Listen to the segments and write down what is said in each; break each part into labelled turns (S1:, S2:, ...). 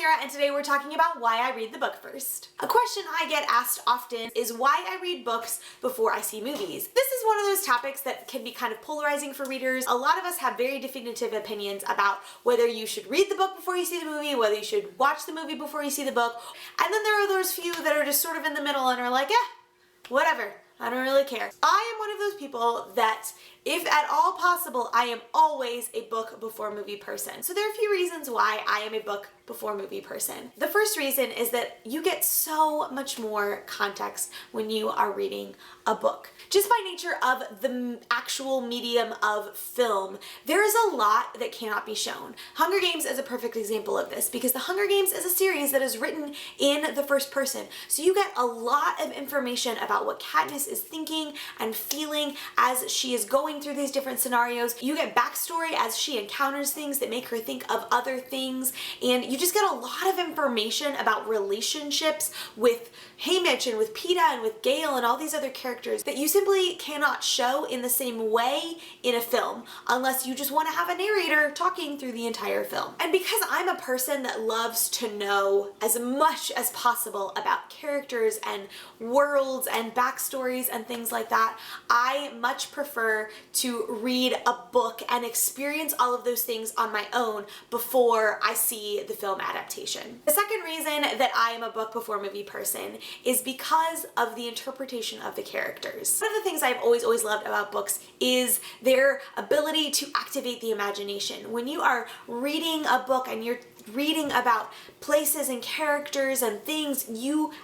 S1: Sarah, and today we're talking about why I read the book first. A question I get asked often is why I read books before I see movies. This is one of those topics that can be kind of polarizing for readers. A lot of us have very definitive opinions about whether you should read the book before you see the movie, whether you should watch the movie before you see the book, and then there are those few that are just sort of in the middle and are like, whatever. I don't really care. I am one of those people that, if at all possible, I am always a book before movie person. So there are a few reasons why I am a book before movie person. The first reason is that you get so much more context when you are reading a book. Just by nature of the actual medium of film, there is a lot that cannot be shown. Hunger Games is a perfect example of this because The Hunger Games is a series that is written in the first person. So you get a lot of information about what Katniss is thinking and feeling as she is going through these different scenarios. You get backstory as she encounters things that make her think of other things, and you just get a lot of information about relationships with Haymitch and with Peeta and with Gale and all these other characters that you simply cannot show in the same way in a film unless you just want to have a narrator talking through the entire film. And because I'm a person that loves to know as much as possible about characters and worlds and backstories and things like that, I much prefer to read a book and experience all of those things on my own before I see the film adaptation. The second reason that I am a book before movie person is because of the interpretation of the characters. One of the things I've always loved about books is their ability to activate the imagination. When you are reading a book and you're reading about places and characters and things,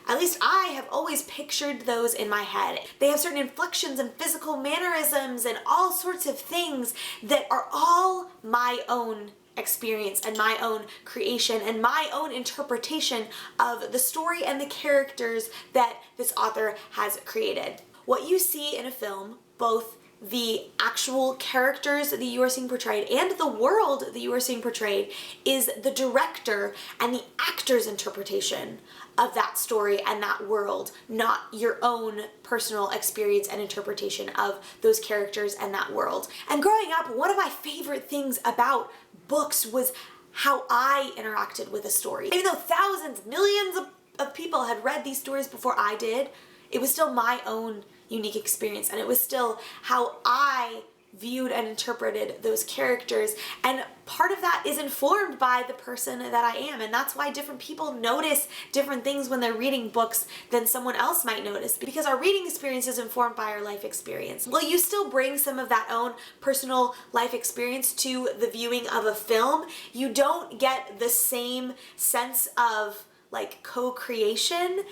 S1: at least I have always pictured those in my head. They have certain inflections and physical mannerisms and all sorts of things that are all my own experience and my own creation and my own interpretation of the story and the characters that this author has created. What you see in a film, both the actual characters that you are seeing portrayed and the world that you are seeing portrayed, is the director and the actor's interpretation of that story and that world, not your own personal experience and interpretation of those characters and that world. And growing up, one of my favorite things about books was how I interacted with a story. Even though thousands, millions of people had read these stories before I did, it was still my own unique experience, and it was still how I viewed and interpreted those characters, and part of that is informed by the person that I am, and that's why different people notice different things when they're reading books than someone else might notice, because our reading experience is informed by our life experience. Will you still bring some of that own personal life experience to the viewing of a film? You don't get the same sense of like co-creation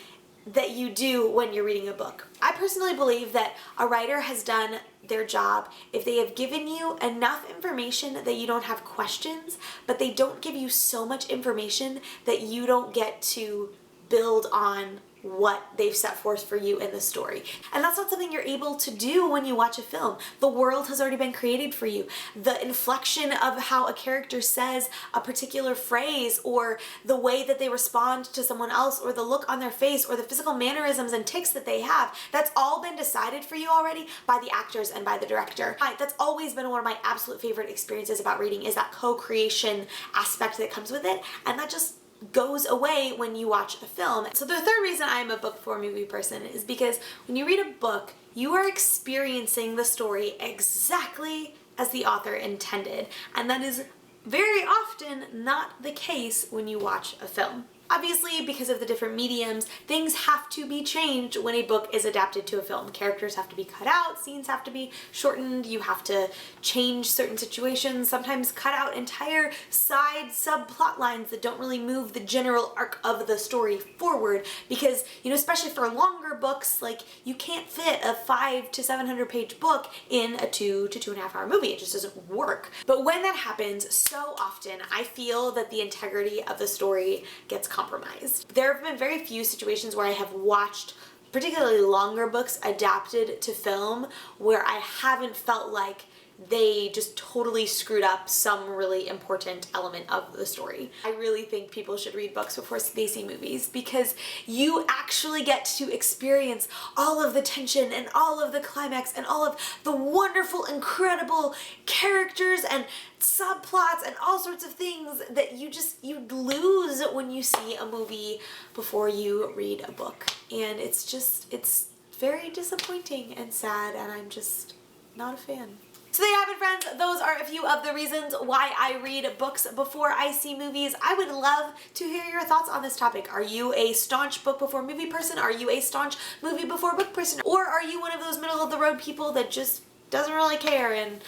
S1: that you do when you're reading a book. I personally believe that a writer has done their job if they have given you enough information that you don't have questions, but they don't give you so much information that you don't get to build on what they've set forth for you in the story. And that's not something you're able to do when you watch a film. The world has already been created for you. The inflection of how a character says a particular phrase, or the way that they respond to someone else, or the look on their face, or the physical mannerisms and tics that they have, that's all been decided for you already by the actors and by the director. That's always been one of my absolute favorite experiences about reading, is that co-creation aspect that comes with it, and that just goes away when you watch a film. So the third reason I'm a book before movie person is because when you read a book, you are experiencing the story exactly as the author intended, and that is very often not the case when you watch a film. Obviously, because of the different mediums, things have to be changed when a book is adapted to a film. Characters have to be cut out, scenes have to be shortened, you have to change certain situations, sometimes cut out entire side subplot lines that don't really move the general arc of the story forward, because, especially for longer books, like, you can't fit a 500 to 700 page book in a 2 to 2.5 hour movie. It just doesn't work. But when that happens, so often I feel that the integrity of the story gets compromised. There have been very few situations where I have watched particularly longer books adapted to film where I haven't felt like they just totally screwed up some really important element of the story. I really think people should read books before they see movies, because you actually get to experience all of the tension and all of the climax and all of the wonderful, incredible characters and subplots and all sorts of things that you lose when you see a movie before you read a book. And it's very disappointing and sad, and I'm just not a fan. So there you have it, friends. Those are a few of the reasons why I read books before I see movies. I would love to hear your thoughts on this topic. Are you a staunch book before movie person? Are you a staunch movie before book person? Or are you one of those middle of the road people that just doesn't really care and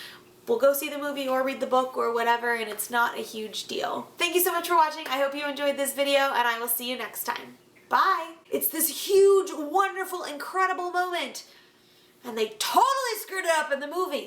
S1: will go see the movie or read the book or whatever, and it's not a huge deal? Thank you so much for watching. I hope you enjoyed this video, and I will see you next time. Bye! It's this huge, wonderful, incredible moment, and they totally screwed it up in the movie.